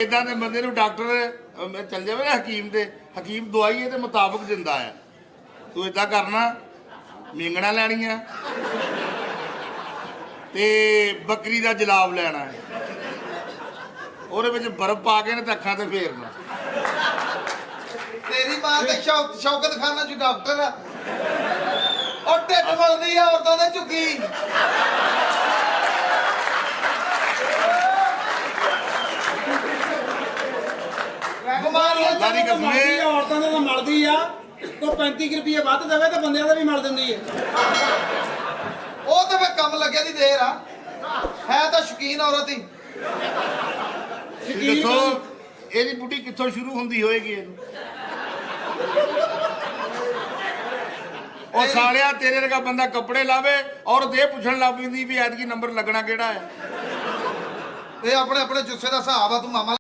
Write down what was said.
इदां दे बंदे नूं डॉक्टर चल जावे ना हकीम दे, हकीम दवाई ये मुताबिक दिंदा है। तू इदां करना, मींगणा लैणियां ते बकरी दा जलाब लैना है, ਉਹਦੇ ਵਿੱਚ बर्फ पा के ना अखां ते फेरना। तेरी मां ते शौकत खाना च डॉक्टर और ढिड मलदी है औरतां दे झुकी। अल्लाह दी कसम है औरतां दे तां मलदी आ, कोई 35 रुपये ਵੱਧ देवे तो बंदियां दा भी मल दिंदी है। ਉਹ ਤੇ ਫੇ ਕੰਮ ਲੱਗੇ ਦੀ ਦੇਰ ਆ, ਹੈ ਤਾਂ ਸ਼ੌਕੀਨ ਔਰਤ ਹੀ। दसो ਇਹਦੀ ਬੁੱਢੀ ਕਿੱਥੋਂ ਸ਼ੁਰੂ ਹੁੰਦੀ ਹੋਏਗੀ ਇਹਨੂੰ? ਉਹ ਸਾਲਿਆ ਤੇਰੇ ਵਰਗਾ ਬੰਦਾ ਕੱਪੜੇ ਲਾਵੇ ਔਰਤ ਇਹ ਪੁੱਛਣ ਲੱਗ ਪੈਂਦੀ ਵੀ ਐਤਕੀ ਨੰਬਰ ਲੱਗਣਾ ਕਿਹੜਾ ਹੈ। ਇਹ ਆਪਣੇ ਆਪਣੇ ਜੁੱਸੇ ਦਾ ਹਿਸਾਬ ਆ, ਤੂੰ ਮਾਮਾ